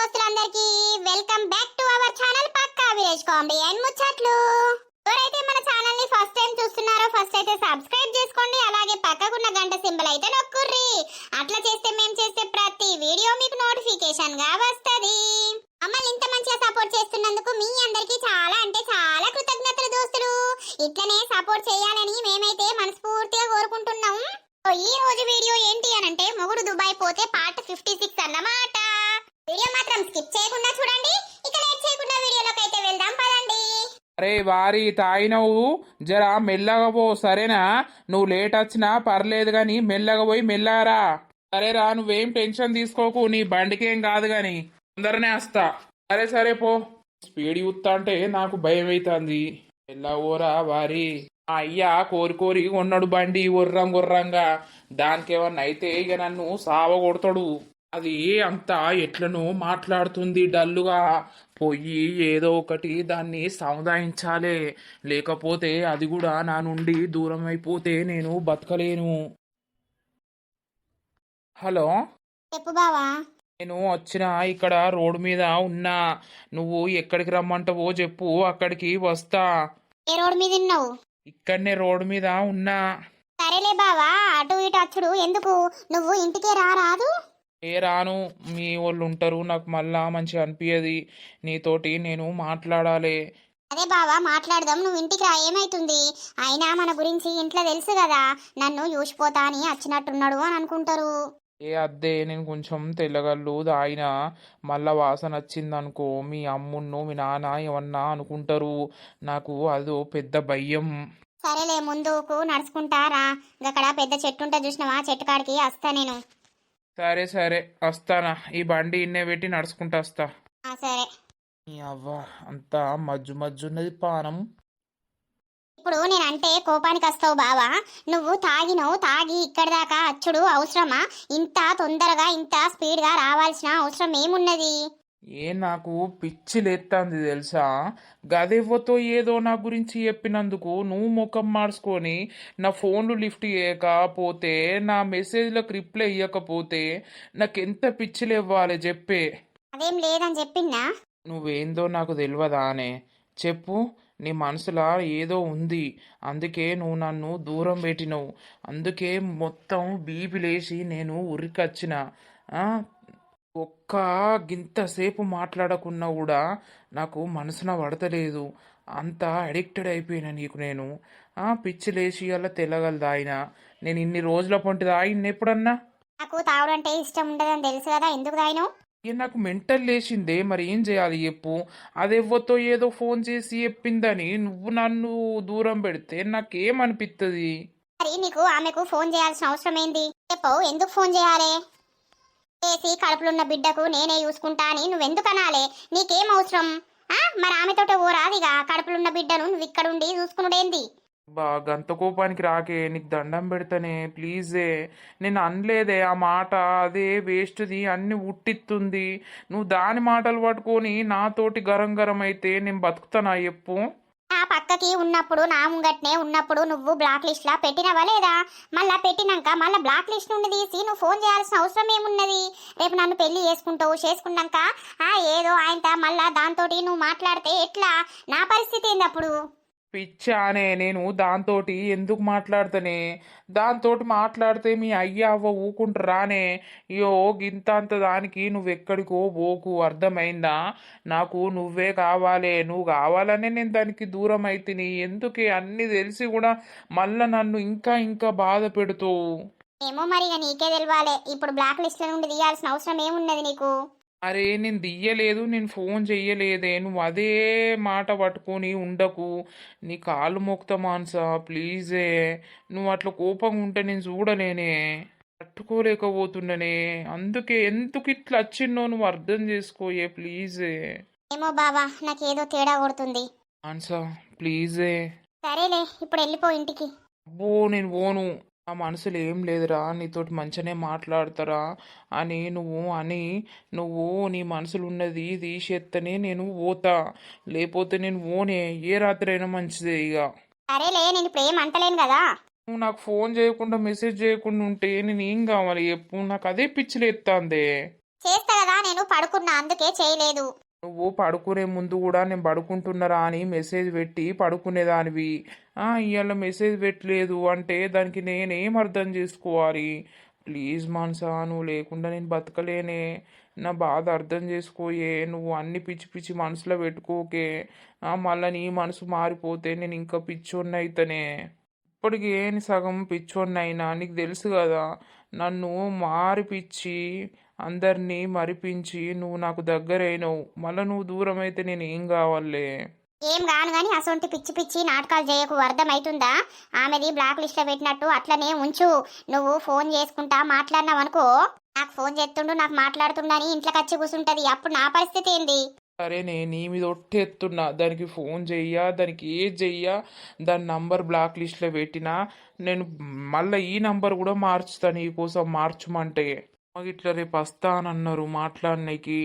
దోస్తులందరికీ welcome back to our channel పక్కా village comedy and ముచ్చట్లు. ఎవరైతే మన ఛానల్ ని ఫస్ట్ టైం చూస్తున్నారో ఫస్ట్ అయితే సబ్స్క్రైబ్ చేసుకోండి. అలాగే పక్కకున్న గంట సింబల్ అయితే నొక్కుర్రి. అట్లా చేస్తే మేము చేసే ప్రతి వీడియో మీకు నోటిఫికేషన్ గా వస్తది. మమ్మల్ని ఇంత మంచిగా సపోర్ట్ చేస్తున్నందుకు మీ అందరికీ చాలా అంటే చాలా కృతజ్ఞతలు దోస్తులు. ఇట్లనే సపోర్ట్ చేయాలని మేమైతే మనస్ఫూర్తిగా కోరుకుంటున్నాం. ఈ రోజు వీడియో ఏంటి అనంటే మొగుడు దుబాయ్ పోతే పార్ట్ 56 అన్నమాట. వీడియో మాత్రం స్కిప్ చేయకుండా చూడండి. ఇక లేట్ చేయకుండా వీడియోలోకి అయితే వెళ్దాం పదండి. అరే వారి తాగినవు జరా మెల్లగా పో సరేనా. నువ్వు లేట్ వచ్చినా పర్లేదు గాని మెల్లగా పోయి మెల్లగా. సరేరా, నువ్వేం టెన్షన్ తీసుకోకు, నీ బండికేం కాదు గాని తొందరనే వస్తా. సరే సరే పో. స్పీడ్ చూస్తా అంటే నాకు భయం అవుతుంది. మెల్లగోరా వారి. అయ్యా కోరి కోరి కొన్నాడు బండి గుర్రంగా. దానికేమన్నా అయితే ఇక నన్ను సావ కొడతాడు. అది అంతా ఎట్లనో మాట్లాడుతుంది డల్లుగా. పోయి ఏదో ఒకటి దాన్ని సముదాయించాలే, లేకపోతే అది కూడా నా నుండి దూరం అయిపోతే నేను బతకలేను. హలో, చెప్పు బావా. నేను వచ్చిన ఇక్కడ రోడ్డు మీద ఉన్నా. నువ్వు ఎక్కడికి రమ్మంటావో చెప్పు, అక్కడికి వస్తా. ఏ రోడ్ మీద ఉన్నావు? ఇక్కడనే రోడ్డు మీద ఉన్నా. సరేలే బావా, అటు ఇటు అచ్చుడు ఎందుకు, నువ్వు ఇంటికే రారాదు. ఏ రాను, మీ వాళ్ళు ఉంటారు, నాకు మళ్ళా మంచిగా అనిపించదు. నీతోటి నేను మాట్లాడాలి. అదే బావా మాట్లాడదాం, నువ్వు ఇంటికి రా. ఏమైతుంది? అయినా మన గురించి ఇంట్లో తెలుసు కదా, నన్ను చూసిపోతా అని వచ్చినట్టున్నాడు అని అనుకుంటారు. ఏ అద్దే, నేను కొంచెం తెల్లగల్లు దాయినా మళ్ళా వాసన వచ్చిందనుకో మీ అమ్మును మీ నాన్న ఏమన్నా అనుకుంటారు. నాకు అదో పెద్ద భయం. సరేలే, ముందుకు నడుచుకుంటారా. అక్కడ పెద్ద చెట్టు ఉంటే చూసినావా, చెట్టు కాడికి వస్తా నేను. సరే సరే వస్తానా. ఈ బండి ఇన్నే పెట్టి నడుచుకుంటా వస్తా. సరే. ఈ అవ్వ అంతా మజ్జున్నది పానం. ఇప్పుడు నేనంటే కోపానికి వస్తావు బావా. నువ్వు తాగి ఇక్కడి దాకా అచ్చుడు అవసరమా? ఇంత తొందరగా ఇంత స్పీడ్గా రావాల్సిన అవసరం ఏమున్నది? నాకు పిచ్చి లేస్తుంది తెలుసా. గదెవ్వతో ఏదో నా గురించి చెప్పినందుకు నువ్వు ముఖం మార్చుకొని నా ఫోన్లు లిఫ్ట్ చేయకపోతే, నా మెసేజ్లకు రిప్లై ఇవ్వకపోతే నాకెంత పిచ్చిలు ఇవ్వాలి చెప్పే. అదేం లేదని చెప్పిందా? నువ్వేందో నాకు తెలియదా అనే చెప్పు. నీ మనసులో ఏదో ఉంది, అందుకే నువ్వు నన్ను దూరం పెట్టినవు. అందుకే మొత్తం బీపీ లేచి నేను ఉరికొచ్చిన. ఒక్క గింతసేపు మాట్లాడకున్నా కూడా నాకు మనసున పడతలేదు. అంత అడిక్టెడ్ అయిపోయినా నీకు నేను. పిచ్చి లేచి అలా తెలగలదా ఆయన. నేను ఇన్ని రోజుల పొంటి తాగిన ఎప్పుడన్నా? నాకు తాగుడంటే ఇష్టం ఉండదని తెలుసు కదా, ఎందుకు తాగినావు? నాకు మెంటల్ లేచిందే, మరి ఏం చేయాలి చెప్పు. అదెవ్వతో ఏదో ఫోన్ చేసి చెప్పిందని నువ్వు నన్ను దూరం పెడితే నాకేమనిపిస్తుంది? మరి నీకు ఆమెకు ఫోన్ చేయాల్సిన అవసరం ఏంది చెప్పు? ఎందుకు ఫోన్ చేయాలి? చేసి కడుపులున్న బిడ్డకు నేనే చూసుకుంటా అని నువ్వెందుకు అనాలి? నీకేం అవసరం? మరి ఆమెతోటే ఓ రాదిగా, కడుపులున్న బిడ్డను నువ్వు ఇక్కడుండి చూసుకున్నాడేంది? గంత కోపానికి రాకే, నీకు దండం పెడతానే ప్లీజే. నేను అనలేదే ఆ మాట, అదే వేస్ట్ది, అన్ని ఉట్టిస్తుంది. నువ్వు దాని మాటలు పట్టుకొని నాతోటి గరం అయితే నేను బతుకుతానా చెప్పు? ఆ పక్కకి ఉన్నప్పుడు నా ముంగట్నే ఉన్నప్పుడు నువ్వు బ్లాక్ లిస్ట్ లా పెట్టినవా లేదా? మళ్ళా పెట్టినాక మళ్ళీ బ్లాక్ లిస్ట్ నుండి తీసి నువ్వు ఫోన్ చేయాల్సిన అవసరం ఏమున్నది? రేపు నన్ను పెళ్లి చేసుకున్నాక ఏదో ఆయనతో మళ్ళా దాంతో నువ్వు మాట్లాడితే ఎట్లా? నా పరిస్థితి ఏంది అప్పుడు? పిచ్చానే, నేను దాంతోటి ఎందుకు మాట్లాడతానే? దాంతోటి మాట్లాడితే మీ అయ్య అవ్వ ఊకుంటారానే? అయ్యో గింత అంత దానికి నువ్వెక్కడికో పోకు, అర్థమైందా? నాకు నువ్వే కావాలి. నువ్వు కావాలనే నేను దానికి దూరం అయితిని. ఎందుకే అన్ని తెలిసి కూడా మళ్ళా నన్ను ఇంకా బాధ పెడుతావు? ఏమో మరి, నీకే తెలియాలి. ఇప్పుడు బ్లాక్ లిస్ట్ నుండి తీయాల్సిన అవసరం ఏమున్నది నీకు? అరే నేను దియ్యలేదు, నేను ఫోన్ చెయ్యలేదే. నువ్వు అదే మాట పట్టుకొని ఉండకు. నీ కాళ్ళు మొక్తా మాన్సా ప్లీజే. నువ్వు అట్లా కోపంగా ఉంటే నేను చూడలేనే, తట్టుకోలేకపోతుండనే. అందుకే ఎందుకు ఇట్లా వచ్చిన్నో నువ్వు అర్థం చేసుకోయే ప్లీజే. ఏమో బావా, నాకేదో తేడా కొడుతుంది. మాన్సా ప్లీజే. సరేలే, ఇప్పుడు వెళ్ళిపో ఇంటికి. అబ్బో నేను పోను. ఆ మనసులో ఏం లేదురా, నీతోటి మంచిగానే మాట్లాడతారా అని నువ్వు నీ మనసులో ఉన్నది తీసేత్తనే నేను పోతా. లేకపోతే నేను పోనే, ఏ రాత్రి అయినా మంచిదే ఇక. సరేలే, నేను ఇప్పుడు ఏం అంటలేను కదా. నువ్వు నాకు ఫోన్ చేయకుండా మెసేజ్ చేయకుండా ఉంటే నేను ఏం కావాలి చెప్పు? నాకు అదే పిచ్చిలేస్తాందే. చేస్తా కదా, నేను పడుకున్నా. అందుకే చేయలేదు. నువ్వు పడుకునే ముందు కూడా నేను పడుకుంటున్నారా అని మెసేజ్ పెట్టి పడుకునేదానివి. ఇవాళ మెసేజ్ పెట్టలేదు అంటే దానికి నేనేం అర్థం చేసుకోవాలి? ప్లీజ్ మానసా, నువ్వు లేకుండా నేను బతకలేనే. నా బాధ అర్థం చేసుకోయే. నువ్వు అన్ని పిచ్చి పిచ్చి మనసులో పెట్టుకోకే. మళ్ళీ నీ మనసు మారిపోతే నేను ఇంకా పిచ్చోన్ని అయితేనే. ఇప్పటికి ఏని సగం పిచ్చోన్ని అయినా నీకు తెలుసు కదా. నన్ను మారిపిచ్చి అందరినీ మరిపించి నువ్వు నాకు దగ్గరైనవు. మళ్ళీ నువ్వు దూరం అయితే నేను ఏం కావాలే? ఏం గాను గాని అసొంటి పిచ్చి పిచ్చి నాటకాలు చేయకు, అర్థమైతుందా? ఆమెది బ్లాక్ లిస్ట్ లో పెట్టినట్టు అట్లనే ఉంచు. నువ్వు ఫోన్ చేసుకుంటా మాట్లాడినావు అనుకో, నాకు ఫోన్ చేస్తుండు నాకు మాట్లాడుతుండని ఇంట్లోకి వచ్చి కూర్చుంటది. అప్పుడు నా పరిస్థితి ఏంది? సరేనే, నీ మీద ఒట్టెత్తున్నా. దానికి ఫోన్ చెయ్యా, దానికి ఏది చెయ్యా, దాని నంబర్ బ్లాక్ లిస్ట్లో పెట్టినా నేను మళ్ళీ ఈ నంబర్ కూడా మార్చుతా నీకోసం. మార్చమంటే ఇట్లా రేపు వస్తానన్నారు మాట్లాడడానికి.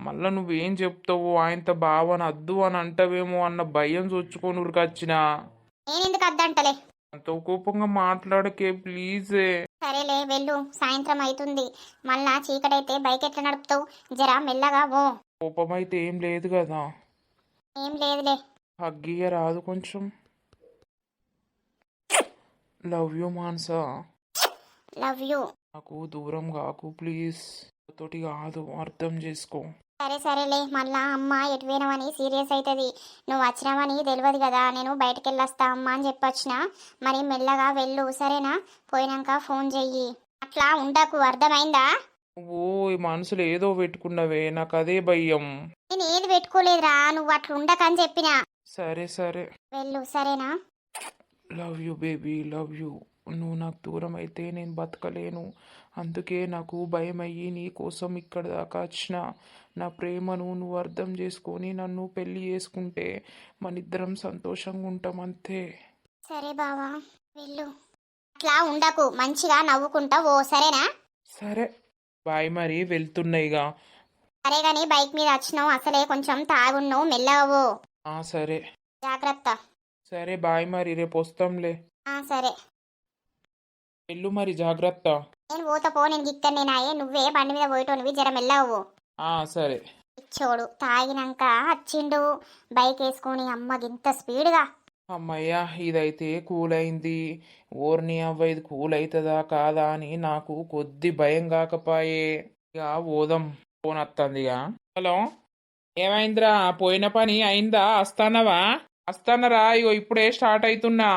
మళ్ళీ నువ్వేం చెప్తావు? ఆయనతో బావని అద్దు అని అంటావేమో అన్న భయం చొచ్చుకొని ఉరికొచ్చినా. నేనెందుకు అద్దంటలే? అంత కోపంగా మాట్లాడకే ప్లీజే. సరేలే వెళ్ళు, సాయంత్రం అవుతుంది. మళ్ళా చీకటైతే బైక్ ఎట్లా నడుపుతావు? జరా మెల్లగా ఓ. కోపం అయితే ఏం లేదు కదా. ఏం లేదులే. హగ్గియ రాదు కొంచెం? Love you Mansa. Love you. నాకు దూరం కాకు ప్లీజ్. తోటి కాదు, అర్థం చేసుకో. సరే సరేలే, మళ్ళా అమ్మ ఎటు పోయినావని సీరియస్ అవుతుంది. నువ్వు వచ్చినావని తెలియదు కదా, నేను బయటకు వెళ్ళొస్తా అమ్మ అని చెప్పొచ్చిన. మరి మెల్లగా వెళ్ళు సరేనా? పోయినాక ఫోన్ చెయ్యి. అట్లా ఉండకు, అర్థమైందా? నువ్వు ఈ మనసులో ఏదో పెట్టుకున్నవే, నాకు అదే భయం. నేను ఏది పెట్టుకోలేదురా, నువ్వు అట్లా ఉండకని చెప్పినా. సరే సరే, వెళ్ళు సరేనా? Love you baby, love you. నువ్వు నాకు దూరం అయితే నేను బతకలేను. అందుకే నాకు భయం అయ్యి నీ కోసం ఇక్కడ దాకా వచ్చిన. నా ప్రేమను నువ్వు అర్థం చేసుకొని నన్ను పెళ్లి చేసుకుంటే మనిద్దరం సంతోషంగా ఉంటాం అంతే. సరే బావా, వెళ్ళు. అట్లా ఉండకు, మంచిగా నవ్వుకుంటా ఓ సరేనా? సరే బాయ్, మరి వెళ్తున్నాయిగా. సరే గాని బైక్ మీద వచ్చినావు, అసలే కొంచెం తాగున్నావు, మెల్లగా ఓ. సరే జాగ్రత్త. సరే బాయ్, మరి రేపు వస్తాంలే. సరే వెళ్ళు మరి, జాగ్రత్త. నేను పోతా పో, నేను గిక్కనే నాయే, నువ్వే బండి మీద పోయేటోనివి, జర మెల్లవు. సరే. ఇచ్చోడు తాగినాక వచ్చిండు బైక్ వేసుకొని, అమ్మ గింత స్పీడ్గా. అమ్మయ్యా, ఇదైతే కూల్ అయింది. ఓర్ని అవ్వ, ఇది కూల్ అవుతుందా కాదా అని నాకు కొద్ది భయం కాకపాయే. ఇక పోదాం. ఫోన్ వస్తుందిగా. హలో, ఏమైందిరా? పోయిన పని అయిందా? వస్తానవా? వస్తానరా, ఇగో ఇప్పుడే స్టార్ట్ అవుతున్నా.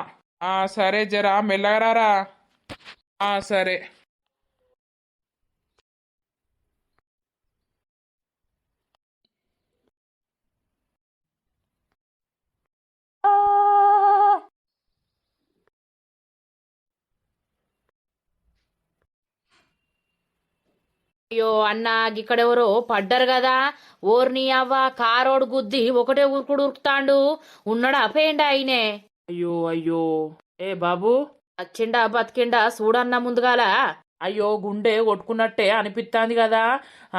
సరే, జరా మెల్లగరారా. సరే. అయ్యో అన్న, ఇక్కడెవరో పడ్డారు కదా. ఓర్ని అవ్వ, కారోడు గుద్ది ఒకటే ఉరుకుడు ఉరుకుతాండు. ఉన్నాడా పోయిండా అయినే? అయ్యో అయ్యో. ఏ బాబు, వచ్చిండా బతికిండా చూడన్న ముందుగాల. అయ్యో గుండె కొట్టుకున్నట్టే అనిపిస్తుంది కదా.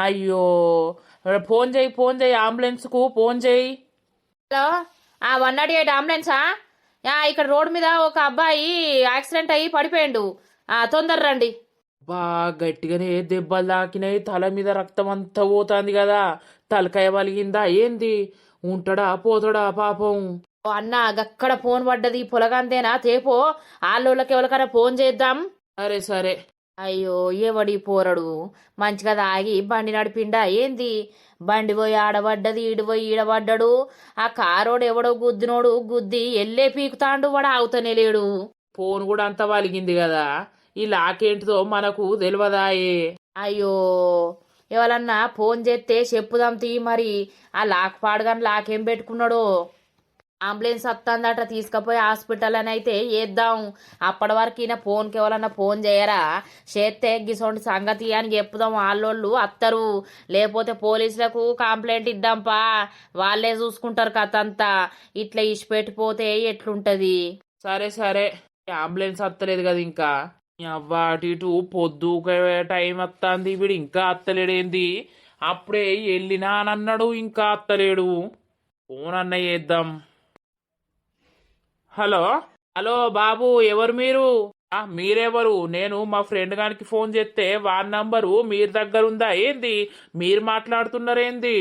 అయ్యో, ఫోన్ చేయి, ఫోన్ చేయి, అంబులెన్స్కు ఫోన్ చేయి. హలో, 108 అంబులెన్సా? ఇక్కడ రోడ్డు మీద ఒక అబ్బాయి యాక్సిడెంట్ అయ్యి పడిపోయిండు. తొందర రండి. బా గట్టిగానే దెబ్బలు తాకినాయి. తల మీద రక్తం అంతా పోతుంది కదా. తలకాయ వలిగిందా ఏంది? ఉంటాడా పోతాడా పాపం? ఓ అన్న, గక్కడ ఫోన్ పడ్డది, పొలగందేనా తేపో. ఆళ్ళోళ్ళకి ఎవరికైనా ఫోన్ చేద్దాం. సరే సరే. అయ్యో, ఎవడి పోరడు మంచిగా తాగి బండి నడిపిండా ఏంది? బండి పోయి ఆడబడ్డది, ఈడు పోయి ఈడబడ్డాడు. ఆ కారోడు ఎవడో గుద్దినోడు గుద్ది ఎల్లే పీకుతాండు, వాడు ఆగుతనే లేడు. ఫోన్ కూడా అంత వలిగింది కదా. ఈ లాకేంటిదో మనకు తెలియదాయే. అయ్యో, ఎవరన్నా ఫోన్ చేస్తే చెప్పుదాం తీ. మరి ఆ లాక్ పాడుగాని లాకేం పెట్టుకున్నాడో. అంబులెన్స్ వస్తుందట, తీసుకుపోయి హాస్పిటల్ అని అయితే వేద్దాం. అప్పటి వరకు ఈయన ఫోన్కి ఎవరన్నా ఫోన్ చేయరా? చేస్తే గిసోంటి సంగతి అని చెప్పుదాం. వాళ్ళోళ్ళు వస్తారు, లేకపోతే పోలీసులకు కంప్లైంట్ ఇద్దాంపా. వాళ్ళే చూసుకుంటారు కథ అంతా. ఇట్లా ఇచ్చిపెట్టిపోతే ఎట్లుంటది? సరే సరే. అంబులెన్స్ వస్తలేదు కదా ఇంకా. అవ్వ అటు ఇటు పొద్దు టైం వస్తుంది, వీడు ఇంకా అత్తలేడేంది? అప్పుడే వెళ్ళినా అని అన్నాడు, ఇంకా అత్తలేడు. ఫోన్ అన్న చేద్దాం. హలో హలో బాబు, ఎవరు మీరు? మీరెవరు? నేను మా ఫ్రెండ్ గారికి ఫోన్ చేస్తే వాన్ నంబరు మీరు దగ్గర ఉందా ఏంది? మీరు మాట్లాడుతున్నారేంది?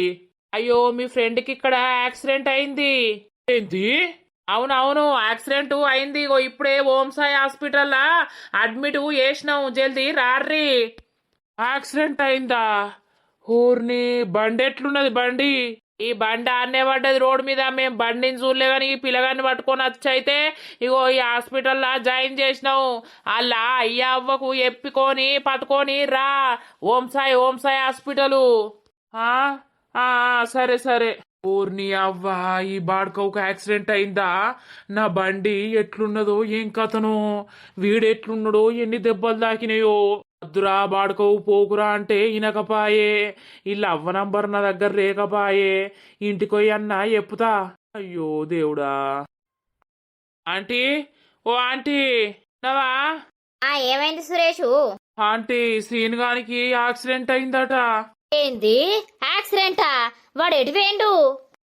అయ్యో మీ ఫ్రెండ్కి ఇక్కడ యాక్సిడెంట్ అయింది. ఏంది? అవునవును యాక్సిడెంట్ అయింది. ఇగో ఇప్పుడే ఓం సాయి హాస్పిటల్లా అడ్మిట్ చేసినాం. జల్దీ రార్రి. యాక్సిడెంట్ అయిందా? ఊర్ని బండి ఎట్లున్నది బండి? ఈ బండి ఆన్నే పడ్డది రోడ్ మీద. మేము బండిని చూడలే కానీ ఈ పిల్లగాన్ని పట్టుకొని వచ్చైతే ఇగో ఈ హాస్పిటల్లో జాయిన్ చేసినావు. అలా అయ్యా అవ్వకు ఎప్పికొని పట్టుకొని రా. ఓం సాయి హాస్పిటలు. ఆ ఆ, సరే సరే. ఊర్ని అవ్వ ఈ బాడ్కవుకు యాక్సిడెంట్ అయిందా? నా బండి ఎట్లున్నదో ఏం కథనో, వీడెట్లున్నాడో, ఎన్ని దెబ్బలు తాకినాయో. వద్దురా బాడుకోవు పోకురా అంటే ఇనకపాయే. వీళ్ళ అవ్వ నంబర్ నా దగ్గర లేకపాయే. ఇంటికోయి అన్నా చెప్పుతా. అయ్యో దేవుడా. ఆంటీ, ఓ ఆంటీ నవా? ఏమైంది సురేషు? ఆంటీ శ్రీనుగానికి యాక్సిడెంట్ అయిందట. ఏంది యాక్సిడెంటా? వాడు ఎటు పోయిండు?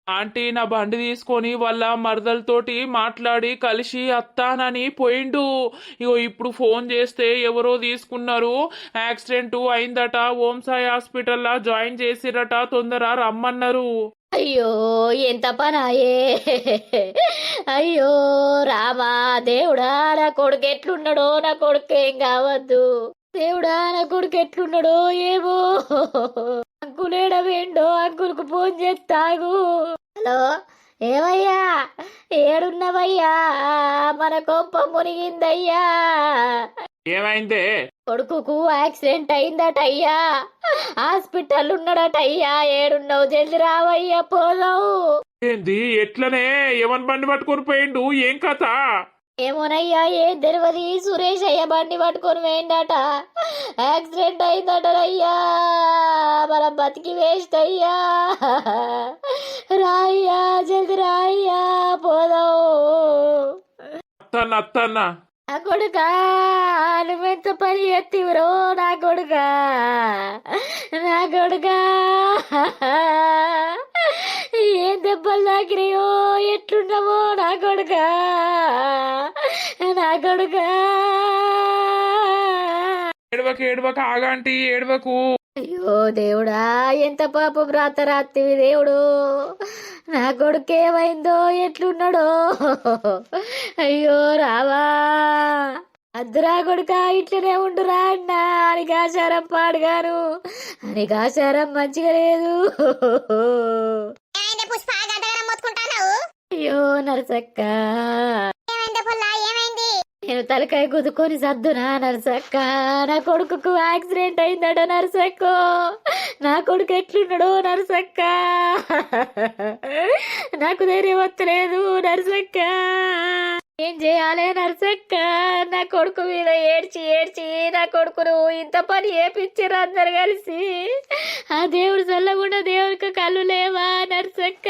ఆంటీ నా బండి తీసుకొని వాళ్ళ మరదలతోటి మాట్లాడి కలిసి అత్తానని పోయిండు. ఇగో ఇప్పుడు ఫోన్ చేస్తే ఎవరో తీసుకున్నారు, యాక్సిడెంట్ అయిందట, ఓం సాయి హాస్పిటల్లో జాయిన్ చేసిరట, తొందర రమ్మన్నారు. అయ్యో ఎంత పనాయే. అయ్యో రామా దేవుడా, నా కొడుకు ఎట్లున్నాడో, నా కొడుకు ఏం కావద్దు దేవుడా, నా కొడుకు ఎట్లున్నాడో ఏమో. అంకులేడ వేండో, అంకుల్కు ఫోన్ చేస్తాగు. హలో ఏమయ్యా, ఏడున్నవయ్యా? మన కొంప మునిగిందయ్యా. ఏమైందే? కొడుకుకు యాక్సిడెంట్ అయిందట అయ్యా, హాస్పిటల్ ఉన్నాడట అయ్యా. ఏడున్నావు? జల్ది రావయ్యా పోదావు. ఏంది ఎట్లనే? ఏమని బండి పట్టుకొని పోయిండు? ఏం కథ? ఏమోనయ్యా ఏం తెలియదు. సురేష్ అయ్యా బండి పట్టుకొని వేయండట, యాక్సిడెంట్ అయిందట అయ్యా. మన బతికి వేస్ట్ అయ్యా. రాయ్యా జల్ది రాయ్యా పోదావు. అత్తన్న నా కొడుకా, నువ్వెంత పని ఎత్తివరో నా కొడుకా, నా కొడుకా. ఏం దెబ్బలు తాకినాయో, ఎట్లున్నావో నా కొడుకా, నా కొడుకా. ఏడవక ఆగాంటీ ఏడవకు. అయ్యో దేవుడా, ఎంత పాపం రాత్తివి దేవుడు. నా కొడుకు ఏమైందో, ఎట్లున్నాడో. అయ్యో రావా. అద్దురా కొడుక, ఇట్లనే ఉండురా అన్నా. అనికాచారం పాడుగాను, అనికాచారం మంచిగా లేదు. అయ్యో నరసక్క, నేను తలకాయ కుదుకొని సద్దునా నరసక్క. నా కొడుకు యాక్సిడెంట్ అయిందట నరసక్క. నా కొడుకు ఎట్లున్నాడో నరసక్క, నాకు ధైర్యం వస్తలేదు నరసక్క. ఏం చేయాలి నరసక్క? నా కొడుకు మీద ఏడ్చి ఏడ్చి నా కొడుకును ఇంత పని చేపించారు అందరు కలిసి. ఆ దేవుడు చల్లకుండా దేవుడికి కళ్ళు లేవా నరసక్క?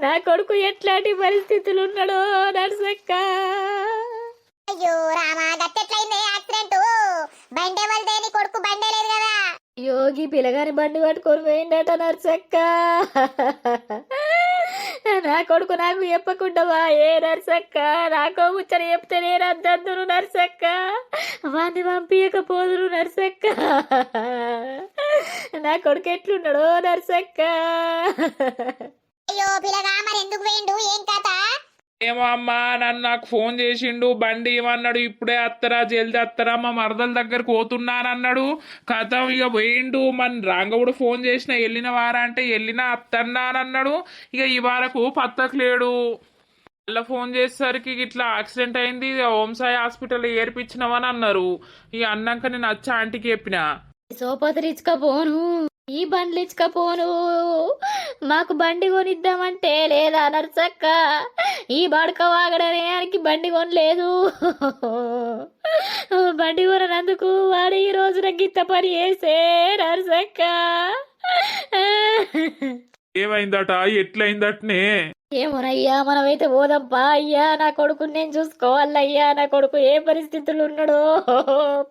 నా కొడుకు ఎట్లాంటి పరిస్థితులు ఉన్నాడో నరసక్క. అయ్యో రామా, గట్టెట్లయింది యాక్సిడెంట్? బండి ఎవరిదేని? కొడుకు బండే లేదు కదా. యోగి పిల్లగాని బండి పట్టుకొని పోయిందట నర్సక్క. నా కొడుకు నాకు చెప్పకుండా ఏ నర్సక్క, నాకో ముచ్చట చెప్తే నేను అద్దరు నర్సక్క, వాడిని పంపించకపోదురు నర్సక్క. నా కొడుకు ఎట్లున్నాడో నర్సక్క. అయ్యో పిల్లగా, మరి ఎందుకు పోయిండు? ఏం కథ? ఏమో అమ్మా, నాకు ఫోన్ చేసిండు, బండి ఏమన్నాడు, ఇప్పుడే అత్తరా జల్ది అత్తరా, మా మరదల దగ్గరకు పోతున్నానన్నాడు. కథ ఇక పోయిండు. మన రాంగ కూడా ఫోన్ చేసిన, వెళ్ళిన వారా అంటే వెళ్ళినా అత్తన్నానన్నాడు. ఇక ఈ వారకు పత్తకు లేడు. మళ్ళీ ఫోన్ చేసేసరికి ఇట్లా యాక్సిడెంట్ అయింది, ఓం సాయి హాస్పిటల్ ఏర్పించినామని అన్నారు. ఇక అన్నాక నేను వచ్చి ఆంటీకి చెప్పిన. సోపతి ఇచ్చుకపోను, ఈ బండ్లు ఇచ్చుకపోను, మాకు బండి కొనిద్దామంటే లేదా నర్సక్క. ఈ బడక వాగడానికి బండి కొనలేదు. బండి కొనందుకు వాడు ఈ రోజున గిత్త పని చేసే నర్సక్క. ఏమైందట? ఎట్లయిందటనే? ఏమోనయ్యా, మనమైతే పోదాంపా అయ్యా. నా కొడుకు నేను చూసుకోవాలయ్యా. నా కొడుకు ఏ పరిస్థితులు ఉన్నాడో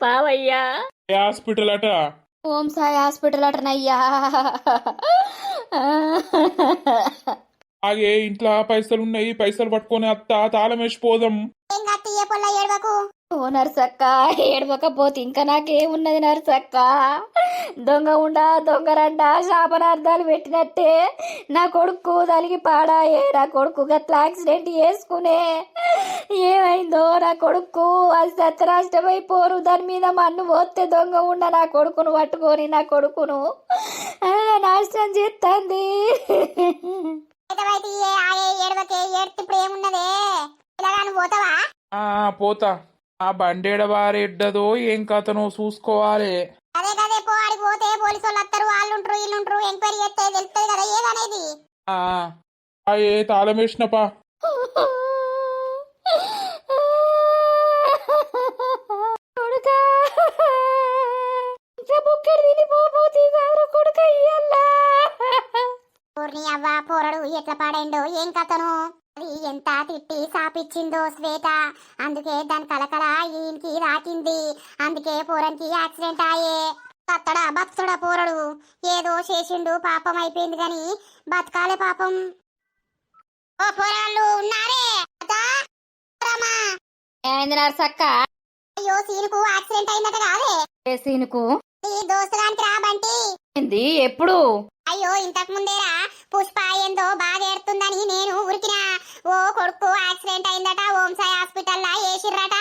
పావయ్యా. ఏ హాస్పిటల్ అట? ఓం సాయి హాస్పిటల్ అటనయ్యా. ఆగే ఇంట్లో పైసలు ఉన్నాయి, పైసలు పట్టుకొని అత్త తాళం వేసిపోదాం. ఏం గట్టి ఏ పొల్ల ఏడవకు. ఓ నర్సక్క, ఏడవకపోతే ఇంకా నాకేమున్నది నర్సక్క? దొంగ ఉండా దొంగరంట శాపనార్థాలు పెట్టినట్టే నా కొడుకు తలిగి పాడాయే. నా కొడుకు గట్ల యాక్సిడెంట్ చేసుకునే ఏమైందో నా కొడుకు అది సత్యరాష్ట్రమైపోరు. దాని మీద మన్ను పోతే దొంగ ఉండ నా కొడుకును పట్టుకొని నా కొడుకును నాశనం చేస్తుంది. ఏదవైతే ఆగే ఏడవకే. ఏడ్తి ఇప్పుడు ఏమున్నదే? ఇలాగాను పోతావా? పోతా. ఆ బండేడ వారెడ్డదో ఏం కథనో చూసుకోవాలి. అదే కదే పో. ఆడికి పోతే పోలీసు వాళ్ళు వస్తారు, వాళ్ళు ఉంటారు, వీళ్ళు ఉంటారు. ఎంక్వైరీ చేస్తే తెలుస్తుంది కదా ఏదనేది. ఏ తాళం వేసినపా. కొడుకా బుక్కడి తిని పోతే కొడుక ఇయ్యల్లా. ఊర్ని అవ్వ పోరడు ఎట్లా పాడైండో ఏం కథను. అది ఎంత తిట్టి సాపిచ్చిందో శ్వేత. అందుకే దాని కలకల ఈయనకి రాకింది. అందుకే పోరానికి యాక్సిడెంట్ అయ్యే. తత్తడా బతుడా పోరడు ఏదో చేసిండు, పాపం అయిపోయింది గాని బతకాలే పాపం. ఓ పోరాళ్ళు ఉన్నారే? ఏంది నర్సక్క? అయ్యో సీనుకు యాక్సిడెంట్ అయిందట కాదే? ఏ సీనుకు? ఈ దోస్తుగానికి రా బంటి. ఏంది ఎప్పుడు? అయ్యో ఇంతకు ముందేరా పుష్ప ఏందో బాగా ఏడుతుందని నేను ఉరికినా. ఓ కొడుకు యాక్సిడెంట్ అయిందట, ఓంసాయి హాస్పిటల్ వేసిర్రట.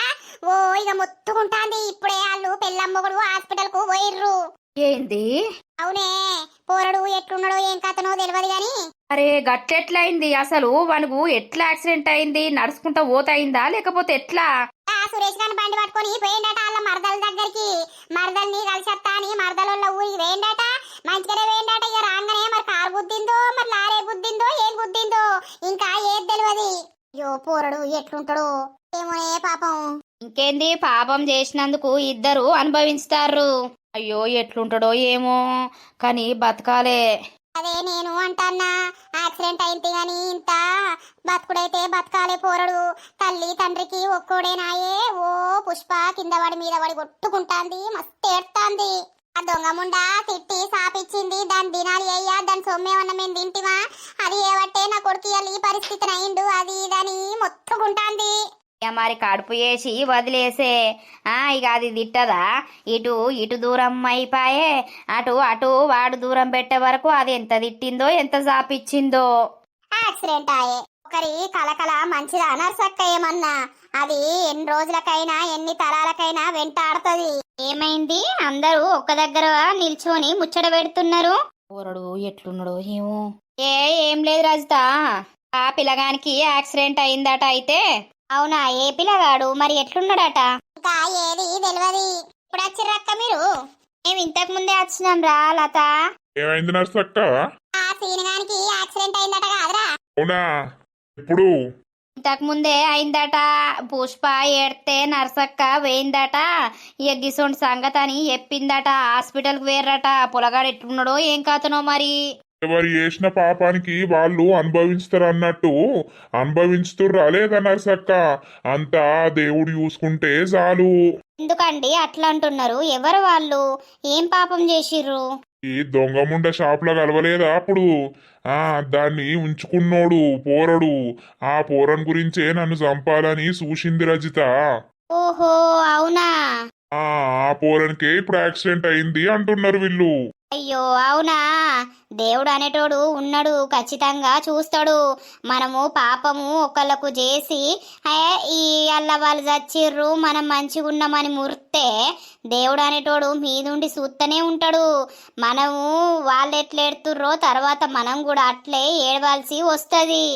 ఓ ఇక మొత్తుకుంటాంది. ఇప్పుడే వాళ్ళు పెళ్ళమ్మగుడు హాస్పిటల్ కు పోయిర్రు. ఏంది? అవునే, పోరడు ఎట్లున్నాడో ఏం కథనో తెలియదు గాని. అరే గట్టెట్లయింది అసలు? వనుగు ఎట్లా యాక్సిడెంట్ అయింది? నడుచుకుంటా పోతాయిందా లేకపోతే ఎట్లా? సురేష్ గారిని బండి పట్టుకొని పోయిండట వాళ్ళ మరదల దగ్గరికి. మరదల్ని కలిసత్తా అని మరదల ఊరికి వేయండట. మంచిగానే వేయండట. ఇక రాగానే మరి కారు గుద్దిందో, మరి లారీ గుద్దిందో, ఏం గుద్దిందో ఇంకా ఏది తెలియదు. అయ్యో పోరడు ఎట్లుంటాడో ఏమోనే పాపం. ఇంకేంది, పాపం చేసినందుకు ఇద్దరు అనుభవిస్తారు. అయ్యో ఎట్లుంటాడో ఏమో కానీ బతకాలే. అదే నేను అంటాన్నా, యాక్సిడెంట్ అయింది గాని ఇంత బతుకుడైతే బతకాలే పోరడు. తల్లి తండ్రికి ఒక్కోడేనాయే. ఓ పుష్ప కింద పడి మీద పడి కొట్టుకుంటాంది, మస్తు ఏడుతాంది. ఆ దొంగ ముండా తిట్టి సాపిచ్చింది. దాని దినాలు అయ్యా, దాని సొమ్మేమన్నా మేము తింటివా? అది ఏవట్టే నా కొడుకు ఈ పరిస్థితి అయిండు, అది ఇదని మొత్తుకుంటాంది. ఇక మరి కడుపు వేసి వదిలేసే. ఇక అది తిట్టదా? ఇటు ఇటు దూరం అయిపాయే, అటు అటు వాడు దూరం పెట్టే వరకు అది ఎంత తిట్టిందో ఎంత చాపిచ్చిందో. యాక్సిడెంట్ అయ్యే ఒకరి కలకల మంచిదా నర్సక్క? ఏమన్నా అది ఎన్ని రోజులకైనా ఎన్ని తరాలకైనా వెంటాడుతుంది. ఏమైంది? అందరూ ఒక్క దగ్గర నిల్చొని ముచ్చట పెడుతున్నారు. పోరడు ఎట్లున్నాడో ఏమో. ఏం లేదు రజిత, ఆ పిల్లగానికి యాక్సిడెంట్ అయిందట. అయితే అవునా? ఏ పిల్లగాడు? మరి ఎట్లున్నాడట? ఇంకా ఏది తెలియదు. ఇప్పుడు వచ్చిర్రక్క మీరు? మేము ఇంతకు ముందే వచ్చినాం రా లత. ఏమైంది నర్సక్క? ఆ సీనుగానికి యాక్సిడెంట్ అయిందట కాదురా? అవునా? ఎప్పుడు? ఇంతకు ముందే అయిందట. పుష్ప ఏడితే నర్సక్క వేయిందట. ఇక గిసోంటి సంగతి అని చెప్పిందట. హాస్పిటల్కి వేర్రట. పొలగాడు ఎట్లున్నాడో ఏం కాతనో మరి. ఎవరు చేసిన పాపానికి వాళ్ళు అనుభవిస్తారు అన్నట్టు అనుభవించుతుర్రా లేదా నర్సక్క? అంతా దేవుడు చూసుకుంటే చాలు. ఎందుకండి అట్లా అంటున్నారు? ఎవరు వాళ్ళు? ఏం పాపం చేసిర్రు? ఈ దొంగముండ షాప్ లో కలవలేదా అప్పుడు? దాన్ని ఉంచుకున్నోడు పోరడు. ఆ పోరన్ గురించే నన్ను చంపాలని చూసింది రజిత. ఓహో అవునా? ఆ పోరన్కే ఇప్పుడు యాక్సిడెంట్ అయింది అంటున్నారు వీళ్ళు. అయ్యో అవునా? దేవుడు అనేటోడు ఉన్నాడు, ఖచ్చితంగా చూస్తాడు. మనము పాపము ఒకళ్ళకు చేసి ఈ అల్ల వాళ్ళు చచ్చిర్రు మనం మంచిగా ఉన్నామని ముర్తే దేవుడు అనేటోడు మీదుండి చూస్తూనే ఉంటాడు. మనము వాళ్ళు ఎట్లా ఏడుతుర్రో తర్వాత మనం కూడా అట్లే ఏడవలసి వస్తుంది.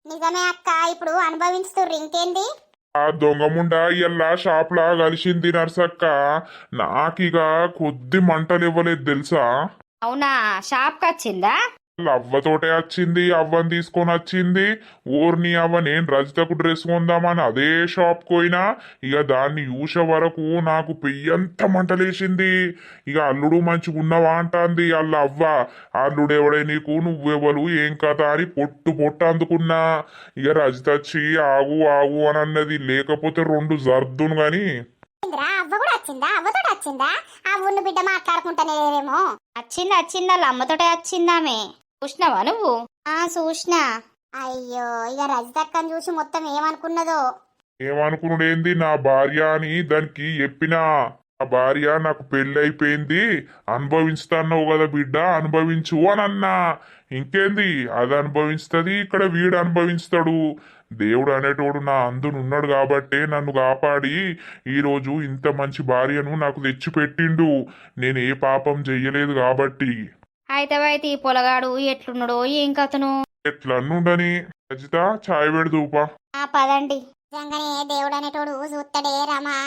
నిజమే అక్క, ఇప్పుడు అనుభవిస్తుర్రు. ఇంకేంది? ఆ దొంగముండ ఇలా షాప్ లా కలిసింది నర్సక్క. నాకిగ కొద్ది మంటలు ఇవ్వలేదు తెలుసా? అవునా? షాప్కి వచ్చిందా? అవ్వతోటే వచ్చింది. అవ్వని తీసుకొని వచ్చింది. ఊరిని అవ్వ నేను రజితకు డ్రెస్ కొందామని అదే షాప్ పోయినా ఇక దాన్ని చూసే వరకు నాకు పెయ్యంత మంటలేసింది. ఇక అల్లుడు మంచిగా ఉన్నవా అంటాంది వాళ్ళ అవ్వ. అల్లుడు ఎవడే నీకు, నువ్వెవరు, ఏం కథ అని పొట్టు అందుకున్నా. ఇక రజిత వచ్చి ఆగు ఆగు అని అన్నది. లేకపోతే రెండు జర్దును గాని. అవ్వ కూడా వచ్చిందా? అవ్వతోటి వచ్చిందా? ఆ ఉన్న బిడ్డ మాట్లాడుకుంటానే లేరేమో. వచ్చింది వాళ్ళ అమ్మతోటే వచ్చిందామే. చూసినావా నువ్వు చూసిన. అయ్యో ఇక రజితక్కని చూసి మొత్తం ఏమనుకున్నదో. ఏమనుకున్నాడేంది నా భార్య అని దానికి చెప్పినా. నా భార్య నాకు పెళ్ళైపోయింది, అనుభవిస్తాన్నావు కదా బిడ్డ, అనుభవించు అని అన్నా. ఇంకేంది, అది అనుభవిస్తుంది, ఇక్కడ వీడు అనుభవిస్తాడు. దేవుడు అనేటోడు నా అందునున్నాడు కాబట్టే నన్ను కాపాడి ఈరోజు ఇంత మంచి భార్యను నాకు తెచ్చిపెట్టిండు. నేను ఏ పాపం చెయ్యలేదు కాబట్టి. అయితే ఈ పొలగాడు ఎట్లున్నాడో ఏం కథను. ఎట్లా నుండని రజిత చాయ్ పెడదూపా. పదండి. నిజంగానే దేవుడు అనేటోడు చూస్తాడే రమా.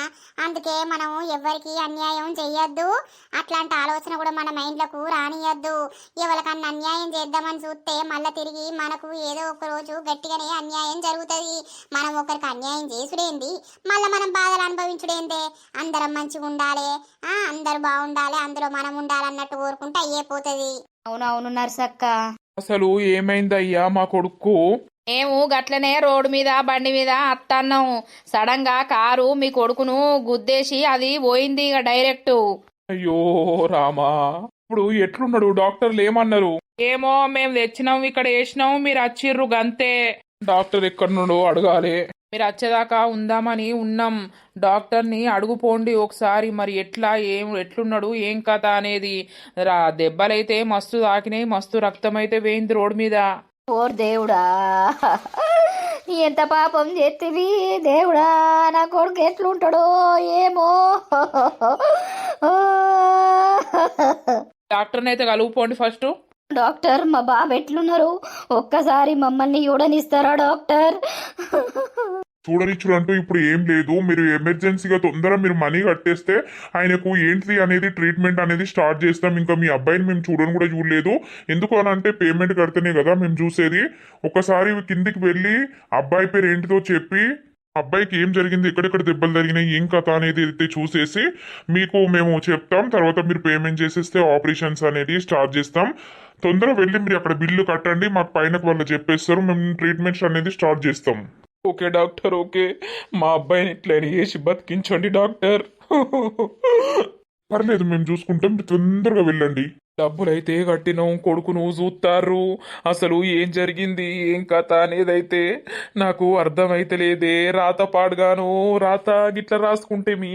అందుకే మనం ఎవ్వరికి అన్యాయం చెయ్యొద్దు. అట్లాంటి ఆలోచన కూడా మన మైండ్లకు రానియద్దు. ఎవరికన్నా అన్యాయం చేద్దామని చూస్తే మళ్ళీ తిరిగి మనకు ఏదో ఒక రోజు గట్టిగానే అన్యాయం జరుగుతుంది. మనం ఒకరికి అన్యాయం చేసుడేంది, మళ్ళీ మనం బాధలు అనుభవించుడేందే. అందరం మంచిగా ఉండాలి, అందరు బాగుండాలి, అందులో మనం ఉండాలన్నట్టు కోరుకుంటే అయ్యేపోతుంది. అవునవును నర్సక్క. అసలు ఏమైందయ్యా మా కొడుకు? మేము గట్లనే రోడ్డు మీద బండి మీద అత్తన్నాం. సడన్ గా కారు మీ కొడుకును గుద్దేసి అది పోయింది ఇక డైరెక్ట్. అయ్యో రామా, ఇప్పుడు ఎట్లున్నాడు? డాక్టర్లు ఏమన్నారు? ఏమో మేము తెచ్చినాం, ఇక్కడ వేసినాం, మీరు వచ్చిర్రు గంతే. డాక్టర్ ఎక్కడున్నాడో అడగాలి. మీరు వచ్చేదాకా ఉందామని ఉన్నాం. డాక్టర్ని అడుగుపోండి ఒకసారి, మరి ఎట్లున్నాడు ఏం కథ అనేది. దెబ్బలైతే మస్తు తాకినాయి, మస్తు రక్తం అయితే వేయింది రోడ్డు మీద. ఓర్ దేవుడా, ఎంత పాపం చేతివి దేవుడా. నా కొడుకు ఎట్లుంటాడో ఏమో. డాక్టర్ని అయితే కలుగుపోండి ఫస్ట్. డాక్టర్, మా బాబు ఎట్లున్నారు? ఒక్కసారి మమ్మల్ని చూడనిస్తారా డాక్టర్? చూడనిచ్చుడు అంటూ ఇప్పుడు ఏం లేదు. మీరు ఎమర్జెన్సీగా తొందరగా మీరు మనీ కట్టేస్తే ఆయనకు ఏంటి అనేది ట్రీట్మెంట్ అనేది స్టార్ట్ చేస్తాం. ఇంకా మీ అబ్బాయిని మేము చూడని కూడా చూడలేదు. ఎందుకు అని అంటే పేమెంట్ కడితేనే కదా మేము చూసేది. ఒకసారి కిందికి వెళ్ళి అబ్బాయి పేరు ఏంటిదో చెప్పి అబ్బాయికి ఏం జరిగింది, ఎక్కడెక్కడ దెబ్బలు జరిగినాయి, ఏం కథ అనేది అయితే చూసేసి మీకు మేము చెప్తాం. తర్వాత మీరు పేమెంట్ చేసేస్తే ఆపరేషన్స్ అనేది స్టార్ట్ చేస్తాం. తొందరగా వెళ్ళి మీరు అక్కడ బిల్లు కట్టండి, మాకు పైన వాళ్ళు చెప్పేస్తారు, మేము ట్రీట్మెంట్స్ అనేది స్టార్ట్ చేస్తాం. Okay doctor, okay. మా అబ్బాయిని ఇట్లని చేసి బతికించండి డాక్టర్. పర్లేదు, మేము చూసుకుంటాం, మీరు తొందరగా వెళ్ళండి. డబ్బులైతే కట్టినాం, కొడుకును చూస్తారు. అసలు ఏం జరిగింది ఏం కథ అనేదైతే నాకు అర్థమైతలేదే. రాత పాడుగాను రాత గిట్ల రాసుకుంటే మీ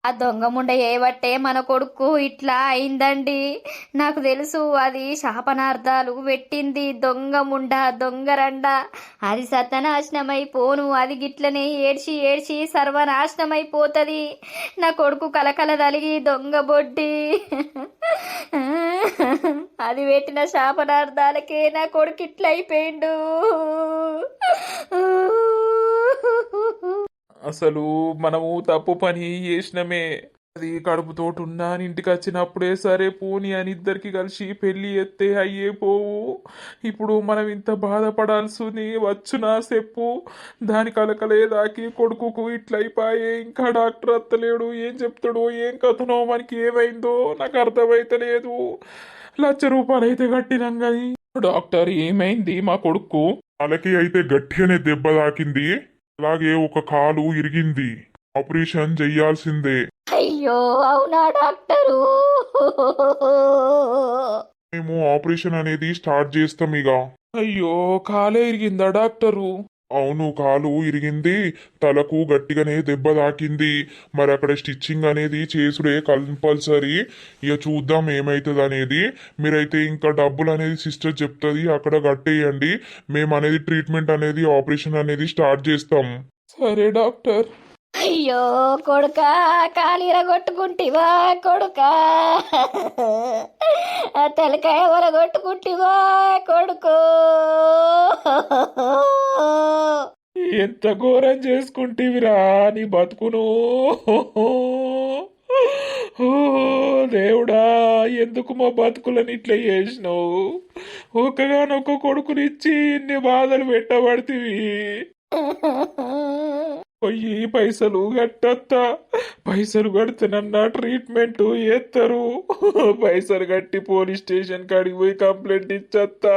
ఆ దొంగ ముండ ఏవట్టే మన కొడుకు ఇట్లా అయిందండి. నాకు తెలుసు, అది శాపనార్థాలు పెట్టింది. దొంగ ముండ, దొంగరండ, అది సతనాశనమైపోను. అది గిట్లనే ఏడ్చి ఏడ్చి సర్వనాశనమైపోతుంది. నా కొడుకు కలకల తలిగి దొంగ బొడ్డి. అది పెట్టిన శాపనార్థాలకే నా కొడుకు ఇట్లా అయిపోయిండు. అసలు మనము తప్పు పని చేసినమే. అది కడుపుతోటి ఉన్నా అని ఇంటికి వచ్చినప్పుడే సరే పోని అని ఇద్దరికి కలిసి పెళ్లి ఎత్తే అయ్యే పోవు. ఇప్పుడు మనం ఇంత బాధపడాల్సి వచ్చునా చెప్పు. దాని కలకలేదాకి కొడుకుకు ఇట్లయిపోయే. ఇంకా డాక్టర్ అత్తలేడు, ఏం చెప్తాడో ఏం కథనో, మనకి ఏమైందో నాకు అర్థమైతలేదు. 1,00,000 రూపాయలు అయితే కట్టినాం కానీ డాక్టర్ ఏమైంది మా కొడుకు? వాళ్ళకి అయితే గట్టిగానే దెబ్బ తాకింది, అలాగే ఒక కాలు ఇరిగింది, ఆపరేషన్ చెయ్యాల్సిందే. అయ్యో అవునా డాక్టరు? మేము ఆపరేషన్ అనేది స్టార్ట్ చేస్తాం ఇక. అయ్యో కాలే ఇరిగిందా డాక్టరు? అవును, కాలు ఇరిగింది, తలకు గట్టిగానే దెబ్బ తాకింది. మరి అక్కడ స్టిచ్చింగ్ అనేది చేసుడే కంపల్సరీ. ఇక చూద్దాం ఏమైతుంది అనేది. మీరైతే ఇంకా డబ్బులు అనేది సిస్టర్ చెప్తుంది, అక్కడ కట్టేయండి. మేము అనేది ట్రీట్మెంట్ అనేది ఆపరేషన్ అనేది స్టార్ట్ చేస్తాం. సరే డాక్టర్. అయ్యో కొడుకా, కాలిర కొట్టుకుంటివా కొడుకా? తలకాయ ఒరగొట్టుకుంటివా కొడుకు? ఎంత ఘోరం చేసుకుంటేవిరా నీ బతుకును. ఓ దేవుడా, ఎందుకు మా బతుకులను ఇట్లా చేసినావు? ఒక్కగానొక్క కొడుకునిచ్చి ఇన్ని బాధలు పెట్టబడితివి. పొయ్యి పైసలు కట్టత్తా. పైసలు కడితేనన్నా ట్రీట్మెంట్ చేస్తారు. పైసలు కట్టి పోలీస్ స్టేషన్ కాడికి పోయి కంప్లైంట్ ఇచ్చత్తా.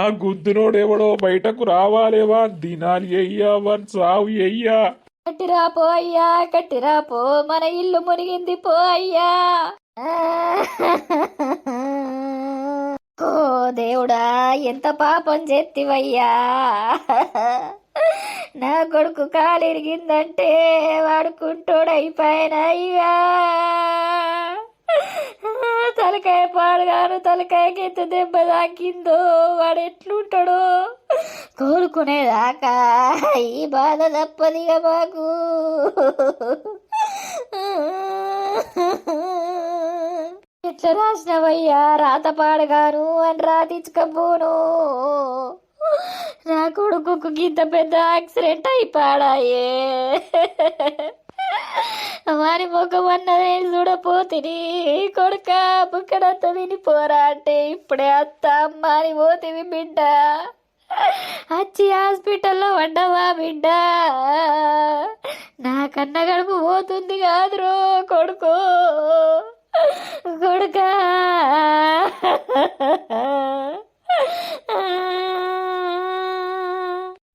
ఆ గుద్దునోడెవడో బయటకు రావాలేవా, దినాలు అయ్యా, వన్ సావు అయ్యా. కట్టిరా పో అయ్యా, కట్టిరా పో, మన ఇల్లు మునిగింది పో అయ్యా. ఓ దేవుడా ఎంత పాపం చేతివయ్యా నా కొడుకు కాలు ఇరిగిందంటే వాడుకుంటోడైపోయినా అయ్యా తలకాయ పాడుగాను తలకాయకి ఎంత దెబ్బ తాకిందో వాడు ఎట్లుంటాడో కోలుకునేదాకా ఈ బాధ తప్పదిగా మాకు ఎట్లా రాసినవయ్యా రాత పాడగాను అని రాతించకపోను నా కొడుకు ఇంత పెద్ద యాక్సిడెంట్ అయిపోయాడాయే వారి ముఖం అన్నదే చూడపోతిని కొడుక బుక్కడంత వినిపోరా అంటే ఇప్పుడే అత్త అమ్మ అని పోతివి బిడ్డ వచ్చి హాస్పిటల్లో పడ్డవా బిడ్డ నా కన్న గడుపు పోతుంది కాదురో కొడుకు కొడుకా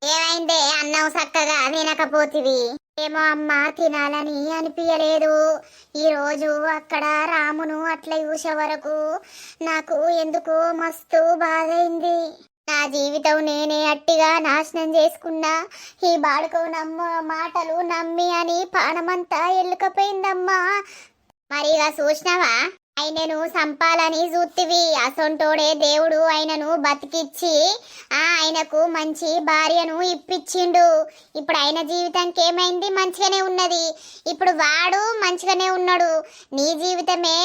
ఏమైందే అన్నం చక్కగా తినకపోతివి ఏమో అమ్మ తినాలని అనిపించలేదు ఈ రోజు అక్కడ రామును అట్లా చూసే వరకు నాకు ఎందుకో మస్తు బాధైంది నా జీవితం నేనే అట్టిగా నాశనం చేసుకున్నా ఈ బాడుకో నమ్మ మాటలు నమ్మి అని పానమంతా ఎల్లుకపోయిందమ్మా మరిగా చూసినావా ఆయనను సంపాలని చూత్తివి అసొంటోడే దేవుడు ఆయనను బతికిచ్చి ఆయనకు మంచి భార్యను ఇప్పించిండు ఇప్పుడు ఆయన జీవితానికి ఏమైంది మంచిగానే ఉన్నది ఇప్పుడు వాడు మంచిగానే ఉన్నాడు నీ జీవితమే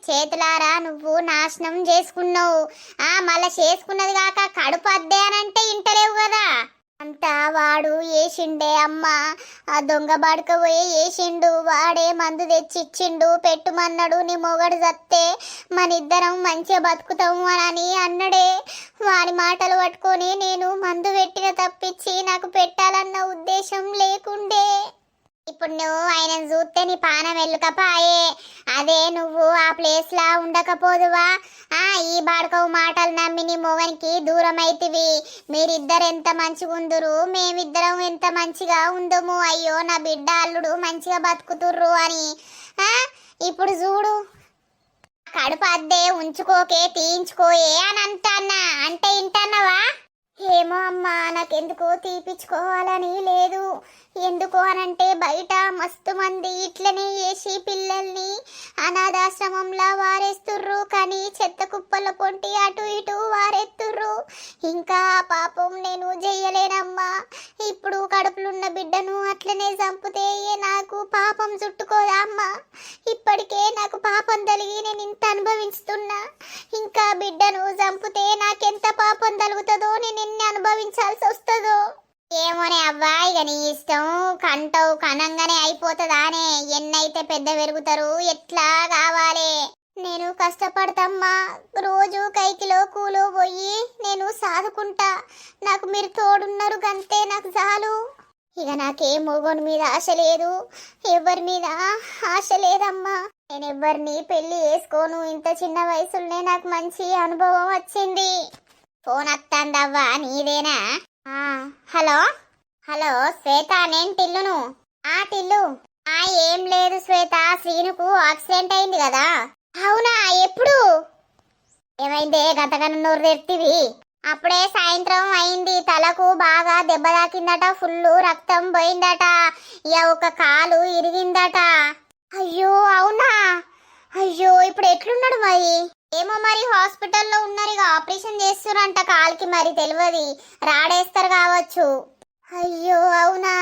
చేతులారా నువ్వు నాశనం చేసుకున్నావు మళ్ళా చేసుకున్నది కాక కడుపు అద్దే అనంటే ఇంటలేవు కదా అంతా వాడు వేసిండే అమ్మ ఆ దొంగ బాడుక పోయి వేసిండు వాడే మందు తెచ్చిచ్చిండు పెట్టుమన్నాడు నీ మొగడు చస్తే మనిద్దరం మంచిగా బతుకుతాము అని అన్నడే వాని మాటలు పట్టుకొని నేను మందు పెట్టిన తప్పించి నాకు పెట్టాలన్న ఉద్దేశం లేకుండే ఇప్పుడు నువ్వు ఆయన చూస్తే నీ పానం వెళ్ళుకపాయే అదే నువ్వు ఆ ప్లేస్ లా ఉండకపోదువా ఈ బాడుకవు మాటలు నమ్మి నీ మొగనికి దూరం అయితివి మీరిద్దరు ఎంత మంచిగా ఉందురు మేమిద్దరం ఎంత మంచిగా ఉందము అయ్యో నా బిడ్డ అల్లుడు మంచిగా బతుకుతుర్రు అని ఇప్పుడు చూడు కడుపు అద్దే ఉంచుకోకే తీయించుకోయే అని అంటన్నా అంటే ఇంటన్నావా ఏమో అమ్మా నాకెందుకో తీపిచ్చుకోవాలని లేదు ఎందుకు అనంటే బయట మస్తు మంది ఇట్లనే చేసి పిల్లల్ని అనాథాశ్రమంలా వారేస్తుర్రు కానీ చెత్త కుప్పల పొంటి అటు ఇటు వారెత్తుర్రు ఇంకా పాపం నేను చెయ్యలేనమ్మా ఇప్పుడు కడుపులున్న బిడ్డను అట్లనే చంపితే నాకు పాపం చుట్టుకోదా అమ్మా ఇప్పటికే నాకు పాపం తలిగి నేను ఇంత అనుభవిస్తున్నా ఇంకా బిడ్డను చంపితే నాకెంత పాపం తలుగుతుందో నేను ఎన్ని అనుభవించాల్సి వస్తుందో ఏమోనే అవ్వా ఇక నీ ఇష్టం కంటవు కనంగానే అయిపోతుందానే ఎన్నైతే పెద్ద పెరుగుతారు ఎట్లా కావాలి నేను కష్టపడతామ్మా రోజు కైకిలో కూలో పోయి నేను సాదుకుంటా నాకు మీరు తోడున్నారు గంతే నాకు చాలు ఇక నాకేం మొగోని మీద ఆశ లేదు ఎవరి మీద ఆశ లేదమ్మా నేను ఎవరిని పెళ్లి చేసుకోను ఇంత చిన్న వయసులోనే నాకు మంచి అనుభవం వచ్చింది ఫోన్ వస్తాందవ్వా నీదేనా హలో హలో శ్వేత నేను టిల్లును టిల్లు ఏం లేదు శ్వేత శ్రీనుకు యాక్సిడెంట్ అయింది కదా అవునా ఎప్పుడు ఏమైందే గతగన నోరు తెర్తివి అప్పుడే సాయంత్రం అయింది తలకు బాగా దెబ్బ తాకిందట ఫుల్ రక్తం పోయిందట ఇక ఒక కాలు ఇరిగిందట అయ్యో అవునా అయ్యో ఇప్పుడు ఎట్లున్నాడు మరి ఏమో మరి హాస్పిటల్లో ఉన్నారు ఇక ఆపరేషన్ చేస్తున్నారంట కాలికి మరి తెలియదు రాడేస్తారు కావచ్చు అయ్యో అవునా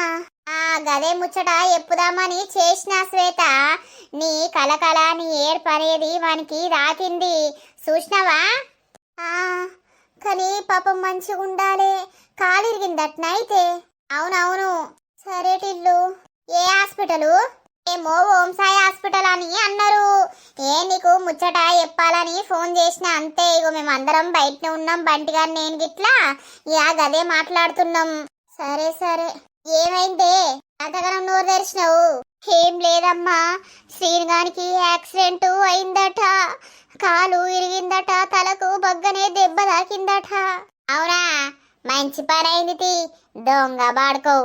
గదే ముచ్చట ఎప్పుదామని చేసిన శ్వేత నీ కలకల నీ ఏర్పు అనేది వానికి రాకింది చూసినావా కానీ పాపం మంచిగా ఉండాలి కాలిరిగిందట్న అయితే అవునవును సరే టిల్లు ఏ హాస్పిటలు ఏమో ఓం సాయి హాస్పిటల్ అని అన్నారు నీకు ముచ్చట చెప్పాలని ఫోన్ చేసిన అంతే ఇగో మేమందరం బయటనే ఉన్నాం బంటి గారు నేను గిట్లా గదే మాట్లాడుతున్నాం సరే సరే ఏమైందే అంతగానం నోరు తెరిచినావు ఏం లేదమ్మా శ్రీనుగానికి యాక్సిడెంట్ అయిందట కాలు ఇరిగిందట తలకు బగ్గనే దెబ్బ తాకిందట అవునా మంచి పని అయింది దొంగ బాడుకో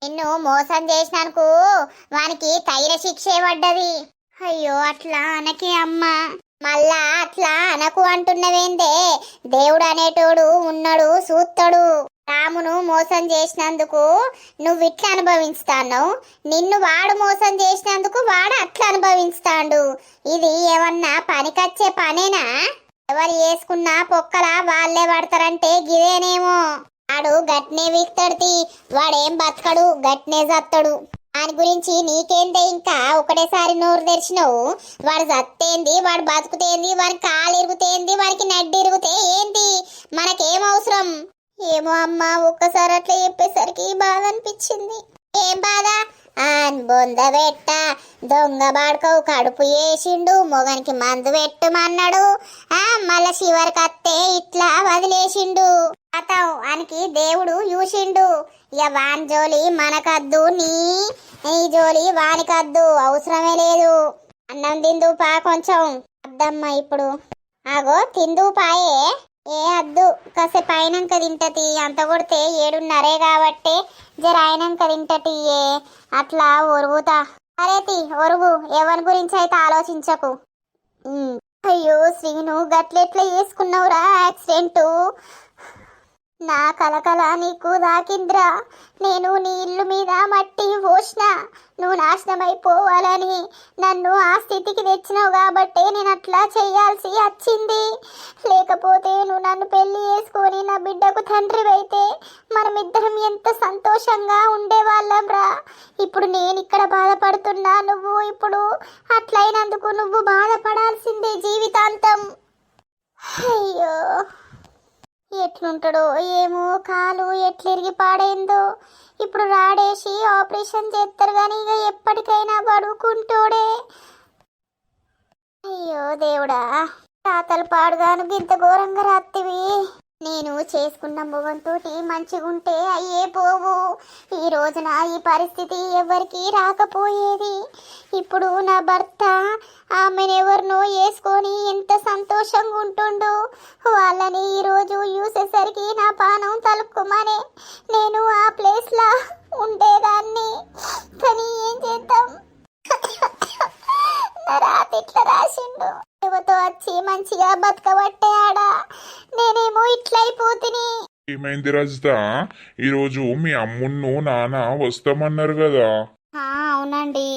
నిన్ను మోసం చేసినందుకు వానికి తగిన శిక్షే పడ్డది అయ్యో అట్లా అనకి అమ్మా మళ్ళా అట్లా అనకు అంటున్నవేందే? దేవుడు అనేటోడు ఉన్నాడు, చూస్తాడు. రామును మోసం చేసినందుకు నువ్వు ఇట్లా అనుభవిస్తాను, నిన్ను వాడు మోసం చేసినందుకు వాడు అట్లా అనుభవిస్తాడు. ఇది ఏమన్నా పనికొచ్చే పనేనా? ఎవరు వేసుకున్న పొక్కల వాళ్ళే పడతారంటే గిదేనేమో. వాడు గట్నే వీక్తాడు, వాడేం బతకడు, గట్నే చస్తాడు. దాని గురించి నీకేందే? ఇంకా ఒకటేసారి నోరు తెరిచినావు. వాడు చత్తేంది, వాడు బతుకుతేంది, వాడి కాలు ఇరుగుతేంది, వాడికి నడ్డి ఇరుగుతే ఏంది? మనకేం అవసరం? ఏమో అమ్మా, ఒక్కసారి అట్లా చెప్పేసరికి బాధ అనిపించింది. ఏం బాధ? బొంద పెట్ట దొంగ బాడుకోవు కడుపు వేసిండు, మొగనికి మందు పెట్టుమన్నాడు. మళ్ళా చివరికి అత్తే ఇట్లా వదిలేసిండు. అతవు అనికి దేవుడు చూసిండు. ఇక వాని జోలి మనకద్దు, నీ జోలి వానికద్దు, అవసరమే లేదు. అన్నం తిందు పా కొంచెం. అద్దమ్మా ఇప్పుడు. ఆగో తిందు పాయే. ఏ అద్దు, కాసేపు అయినాక తింటతి. అంత కొడితే 7:30 కాబట్టి జర అయినాక తింటటియే. అట్లా ఒరుగుతా. అరేతి ఒరుగు, ఎవరి గురించి అయితే ఆలోచించకు. అయ్యో శ్రీను, గట్లెట్లా చేసుకున్నావురా యాక్సిడెంటు? నా కలకల నీకు దాకింద్రా. నేను నీ ఇల్లు మీద మట్టి పోసిన, నువ్వు నాశనమైపోవాలని నన్ను ఆ స్థితికి తెచ్చినావు కాబట్టే నేను అట్లా చేయాల్సి వచ్చింది. లేకపోతే నువ్వు నన్ను పెళ్లి చేసుకొని నా బిడ్డకు తండ్రివైతే మనమిద్దరం ఎంత సంతోషంగా ఉండేవాళ్ళం రా. ఇప్పుడు నేను ఇక్కడ బాధపడుతున్నా, నువ్వు ఇప్పుడు అట్లయినందుకు నువ్వు బాధపడాల్సిందే జీవితాంతం. అయ్యో ఎట్లుంటాడో ఏమో, కాలు ఎట్లిరిగి పాడైందో. ఇప్పుడు రాడేసి ఆపరేషన్ చేస్తారు కానీ ఇక ఎప్పటికైనా పడుకుంటోడే. అయ్యో దేవుడా, తాతలు పాడుగాను ఇంత ఘోరంగా రాత్తివి. నేను చేసుకున్న మొగంతోటి మంచిగుంటే అయ్యే పోవు. ఈ రోజున ఈ పరిస్థితి ఎవరికి రాకపోయేది. ఇప్పుడు నా భర్త ఆమెనెవరినో వేసుకొని ఎంత సంతోషంగా ఉంటుండు. వాళ్ళని ఈరోజు చూసేసరికి నా పానం తలుక్కుమనే. నేను ఆ ప్లేస్లో ఉండేదాన్ని, కానీ ఏం చేద్దాం, నా రాత ఇట్లా రాసిండు. ఎవతో వచ్చి మంచిగా బతకబట్టే ఆడా, నేనేమో ఇట్లా అయిపోతిని. ఏమైంది రజిత? ఈరోజు మీ అమ్మున్ను నాన్న వస్తామన్నారు కదా? అవునండి,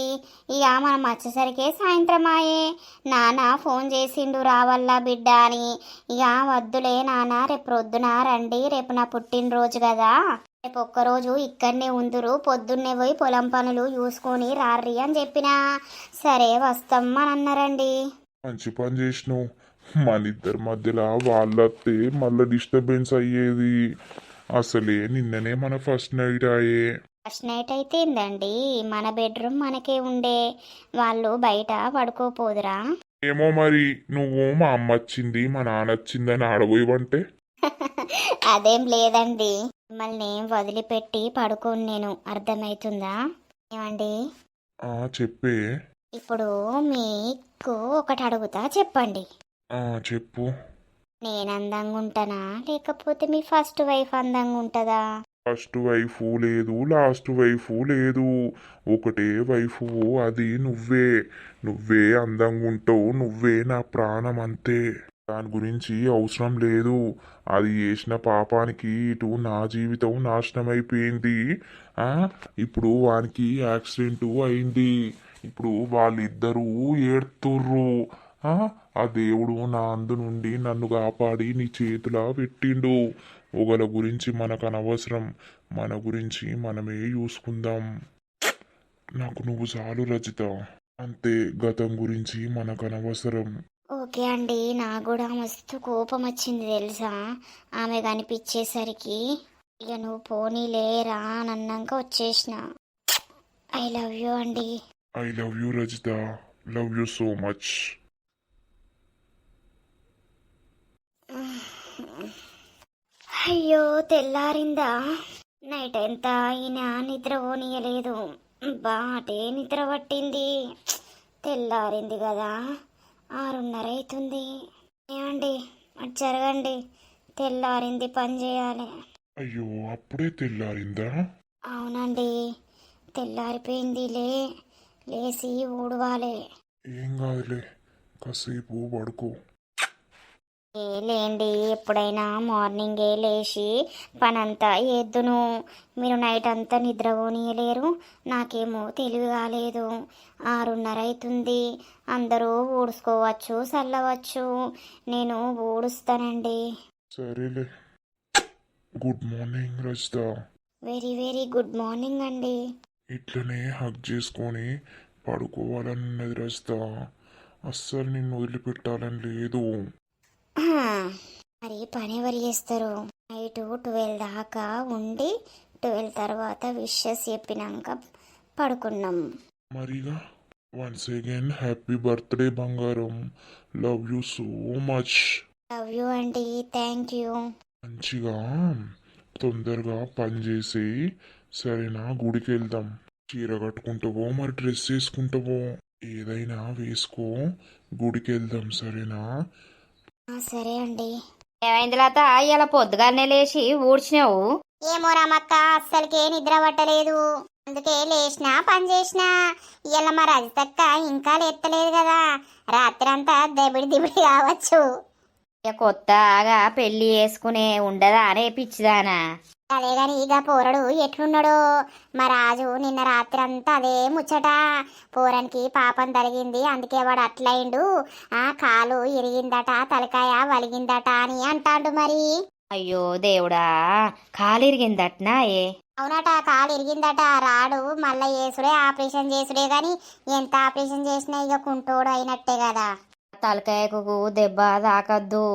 ఇక మనం వచ్చేసరికి సాయంత్రం అయ్యే. నాన్న ఫోన్ చేసిండు రావల్లా బిడ్డ అని. ఇక వద్దులే నాన్న, రేపు ప్రొద్దున రండి, రేపు నా పుట్టినరోజు కదా, రేపు ఒక్కరోజు ఇక్కడనే ఉందురు, పొద్దున్నే పోయి పొలం పనులు చూసుకొని రార్రి అని చెప్పినా. సరే వస్తాం అని అన్నారండి. మంచి పని చేసినావు. మన ఇద్దరి మధ్యలో వాళ్ళొస్తే మళ్ళీ డిస్టర్బెన్స్ అయ్యేది. అసలే నిన్ననే మన ఫస్ట్ నైట్ అయ్యే. ఫస్ట్ నైట్ అయితే ఏందండి, మన బెడ్రూమ్ మనకే ఉండే, వాళ్ళు బయట పడుకోపోదురా? ఏమో మరి, నువ్వు మా అమ్మ వచ్చింది మా నాన్న వచ్చిందని ఆడబోయవంటే. అదేం లేదండి, మిమ్మల్ని వదిలిపెట్టి పడుకోను నేను, అర్థమవుతుందా? ఏమండి చెప్పే. ఇప్పుడు మీకు ఒకటి అడుగుతా, చెప్పండి. చెప్పు. నేను అందంగా ఉంటానా, లేకపోతే మీ ఫస్ట్ వైఫ్ అందంగా ఉంటుందా? ఫస్ట్ వైఫ్ లేదు, లాస్ట్ వైఫ్ లేదు, ఒకటే వైఫ్, అది నువ్వే. నువ్వే అందంగా ఉంటావు, నువ్వే నా ప్రాణం, అంతే. దాని గురించి అవసరం లేదు. అది చేసిన పాపానికి ఇటు నా జీవితం నాశనం అయిపోయింది. ఇప్పుడు వానికి యాక్సిడెంట్ అయింది. ఇప్పుడు వాళ్ళిద్దరూ ఏడుతుర్రు. ఆ దేవుడు నా అందు నుండి నన్ను కాపాడి నీ చేతిలో పెట్టిండు. ఒకళ్ళ గురించి మనకు అనవసరం, మన గురించి మనమే చూసుకుందాం. నాకు నువ్వు చాలు రజిత, అంతే. గతం గురించి మనకు అనవసరం. ఓకే అండి, నాకు కూడా మస్తు కోపం వచ్చింది తెలుసా ఆమె కనిపించేసరికి. ఇక నువ్వు పోనీలేరా అని అన్నాక వచ్చేసిన. ఐ లవ్ యూ అండి. I love you Rajitha, love you so much. అయ్యో తెల్లారిందా? నైట్ ఎంత అయినా నిద్ర పోనీయలేదు. బాటే నిద్ర పట్టింది. తెల్లారింది కదా, 6:30 అవుతుంది. ఏమండి అటు జరగండి, తెల్లారింది, పని చేయాలి. అయ్యో అప్పుడే తెల్లారిందా? అవునండి, తెల్లారిపోయిందిలే, లేచి ఊడవాలి. ఏం కాదులే, కాసేపు పడుకో. లేండి, ఎప్పుడైనా మార్నింగే లేచి పనంతా ఎద్దును. మీరు నైట్ అంతా నిద్రపోనీయలేరు. నాకేమో తెలివి కాలేదు. 6:30 అవుతుంది. అందరూ ఊడ్చుకోవచ్చు, చల్లవచ్చు. నేను ఊడుస్తానండి. సరేలే. Good morning Rajitha. Very very good morning అండి. ఇట్లనే హగ్ చేసుకొని పడుకోవాలని ఉన్నది రజిత. అస్సలు నిన్ను వదిలిపెట్టాలని లేదు. మరి పని ఎవరు చేస్తారు? నైట్ 12 దాకా ఉండి 12 తర్వాత విషెస్ చెప్పినాక పడుకున్నాం. మరిగా వన్స్ అగైన్ హ్యాపీ బర్త్డే బంగారం. Love you so much. Love you అండి. Thank you. మంచిగా తొందరగా పని చేసి సరేనా? గుడికి వెళ్దాం. చీర కట్టుకుంటావో మరి డ్రెస్ వేసుకుంటావో ఏదైనా వేసుకో. గుడికి వెళ్దాం సరేనా? సరే అండి. ఏమైంది లత, ఇలా పొద్దుగానే లేచి ఊడ్చినావు? ఏమో రామక్క, అస్సలకే నిద్ర పట్టలేదు. అందుకే లేచినా పని చేసినా. ఇవాళ మా రజితక్క ఇంకా లేత్తలేదు కదా. రాత్రి అంతా దబిడి దిబిడి కావచ్చు. ఇక కొత్తగా పెళ్లి చేసుకునే ఉండదా అనే పిచ్చిదానా? అదే గాని ఇక పోరడు ఎట్లున్నాడో. మా రాజు నిన్న రాత్రి అంతా అదే ముచ్చట. పోరానికి పాపం తలిగింది, అందుకే వాడు అట్లయిండు. కాలు ఇరిగిందట, తలకాయ వలిగిందట అని అంటాడు. మరి అయ్యో దేవుడా, కాలిరిగిందట్నా? అవునట, కాలు ఇరిగిందట. రాడు మళ్ళా చేసుడే, ఆపరేషన్ చేసుడే. గాని ఎంత ఆపరేషన్ చేసినా ఇక కుంటోడు అయినట్టే కదా. తలకాయకు దెబ్బ తాకద్దు.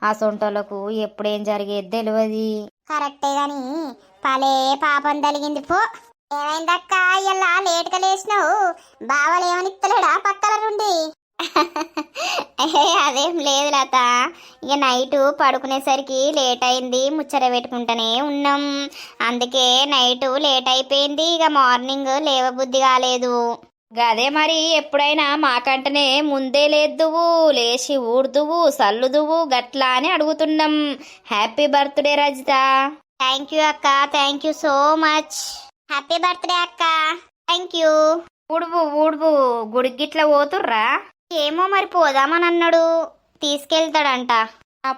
ఆ సొంటలకు ఎప్పుడేం జరిగేది తెలియదు. కరెక్టే గాని పలే పాపం తలిగింది పో. ఏమైందక్క ఇలా లేటుగా లేచినావు? బావలు ఏమనిస్తలేడా పక్కల నుండి? అదేం లేదు లత, ఇక నైట్ పడుకునేసరికి లేట్ అయింది. ముచ్చట పెట్టుకుంటూనే ఉన్నాం, అందుకే నైట్ లేట్ అయిపోయింది. ఇక మార్నింగ్ లేవబుద్ధి కాలేదు. గదే మరి ఎప్పుడైనా మాకంటనే ముందే లేద్దువు, లేచి ఊడుదువు, సల్లుదువు గట్లా అని అడుగుతున్నాం. Happy birthday Rajitha. Thank you అక్క, thank you so much. Happy birthday అక్క. Thank you. ఊడువు ఊడువు, గుడికి గిట్లా పోతుర్రా? ఏమో మరి పోదామని అన్నాడు, తీసుకెళ్తాడంట.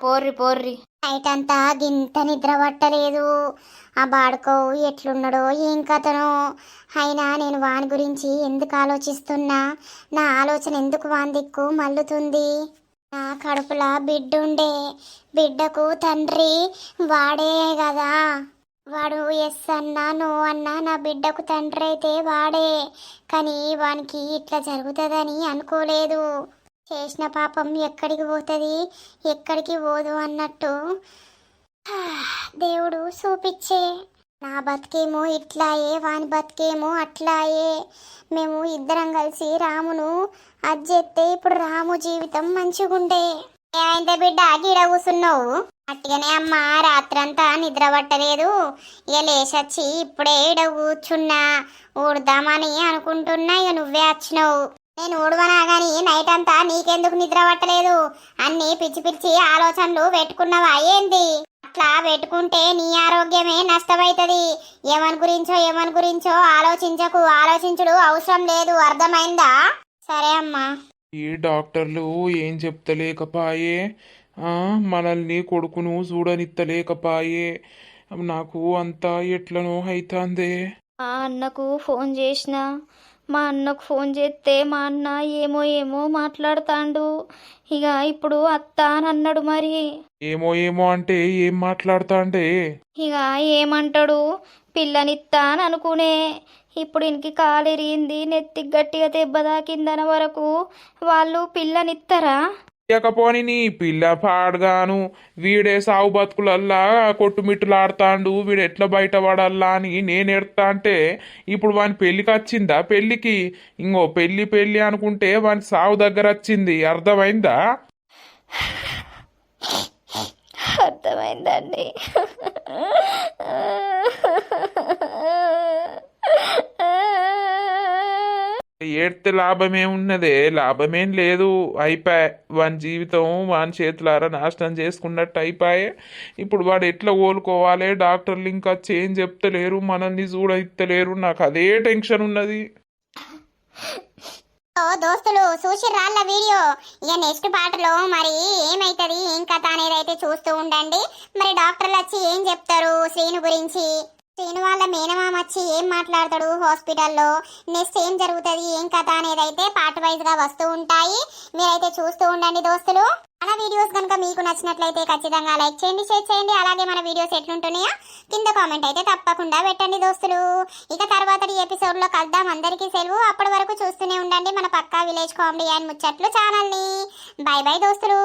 పోర్రి పోర్రి. నైట్ అంతా గింత నిద్ర పట్టలేదు. ఆ బాడుకో ఎట్లున్నాడో ఏం కథనో. అయినా నేను వాని గురించి ఎందుకు ఆలోచిస్తున్నా? నా ఆలోచన ఎందుకు వాని దిక్కు మల్లుతుంది? నా కడుపులా బిడ్డుండే, బిడ్డకు తండ్రి వాడే కదా. వాడు ఎస్ అన్నా నో అన్నా నా బిడ్డకు తండ్రి అయితే వాడే. కానీ వానికి ఇట్లా జరుగుతుందని అనుకోలేదు. చేసిన పాపం ఎక్కడికి పోతుంది, ఎక్కడికి పోదు అన్నట్టు దేవుడు చూపించే. నా బతికేమో ఇట్లాయే, వాని బతికేమో అట్లాయే. మేము ఇద్దరం కలిసి రామును అజ్జెత్తే ఇప్పుడు రాము జీవితం మంచిగుండే. ఏమైందే బిడ్డ గీడ కూసున్నావు? అట్టిగానే అమ్మ, రాత్రంతా నిద్ర పట్టలేదు. ఇక లేచొచ్చి ఇప్పుడే ఈడ కూర్చున్నా. ఊడదామని అనుకుంటున్నా, ఇక నువ్వే వచ్చినావు. నేను ఊడవనా గాని నైట్ అంతా నీకెందుకు నిద్ర పట్టలేదు? అన్ని పిచ్చి పిచ్చి ఆలోచనలు పెట్టుకున్నావా ఏంది? అట్లా పెట్టుకుంటే నీ ఆరోగ్యమే నష్టమైతది. ఏమని గురించో ఆలోచించకు. ఆలోచించుడు అవసరం లేదు, అర్థమైందా? సరే అమ్మా. ఈ డాక్టర్లు ఏం చెప్తలేకపాయే, మనల్ని కొడుకును చూడనిత్తలేకపాయే. నాకు అంతా ఎట్లనో అయితాందే. మా అన్నకు ఫోన్ చేసిన, మా అన్నకు ఫోన్ చేస్తే మా అన్న ఏమో ఏమో మాట్లాడుతాండు. ఇక ఇప్పుడు అత్త అని అన్నాడు. మరి ఏమో ఏమో అంటే ఏం మాట్లాడతాండే? ఇక ఏమంటాడు, పిల్లనిత్తా అని అనుకునే. ఇప్పుడు ఇంటికి కాలిరిగింది, నెత్తికి గట్టిగా దెబ్బ తాకిందన వరకు వాళ్ళు పిల్లనిత్తరా? ఇకపోని నీ పిల్ల పాడగాను వీడే సాగు బతుకులల్లా కొట్టుమిట్టులాడుతాండు, వీడు ఎట్లా బయటపడల్లా అని నేను ఎడతా అంటే ఇప్పుడు వాని పెళ్ళికి వచ్చిందా? పెళ్ళికి ఇంకో పెళ్ళి పెళ్ళి అనుకుంటే వాని సాగు దగ్గర వచ్చింది. అర్థమైందా? అర్థమైందండి. ఏడితే లాభమేమున్నదే? లాభమేం లేదు. అయిపోయా, వాని జీవితం వాని చేతులారా నాశనం చేసుకున్నట్టు అయిపోయే. ఇప్పుడు వాడు ఎట్లా కోలుకోవాలి? డాక్టర్లు ఇంకా చేంజ్ చెప్తలేరు, మనల్ని చూడయిత్తలేరు. నాకు అదే టెన్షన్ ఉన్నది. ఓ దోస్తులు చూసి రాళ్ళ వీడియో. ఇక నెక్స్ట్ పాటలో మరి ఏమైతుంది ఏం కథ అనేది అయితే చూస్తూ ఉండండి. మరి డాక్టర్లు వచ్చి ఏం చెప్తారు శ్రీను గురించి, శ్రీను వాళ్ళ మేనమామ వచ్చి ఏం మాట్లాడతాడు హాస్పిటల్లో, నెక్స్ట్ ఏం జరుగుతుంది ఏం కథ అనేది అయితే పార్ట్ వైజ్ గా వస్తూ ఉంటాయి. మీరైతే చూస్తూ ఉండండి దోస్తులు. మన వీడియోస్ కనుక మీకు నచ్చినట్లయితే ఖచ్చితంగా లైక్ చేయండి, షేర్ చేయండి. అలాగే మన వీడియోస్ ఎట్లుంటున్నాయో కింద కామెంట్ అయితే తప్పకుండా పెట్టండి దోస్తులు. ఇక తర్వాత ఎపిసోడ్ లో కలుద్దాం. అందరికీ సెలవు. అప్పటి వరకు చూస్తూనే ఉండండి మన పక్కా విలేజ్ కామెడీ అండ్ ముచ్చట్లు ఛానల్ ని. బై బై దోస్తులు.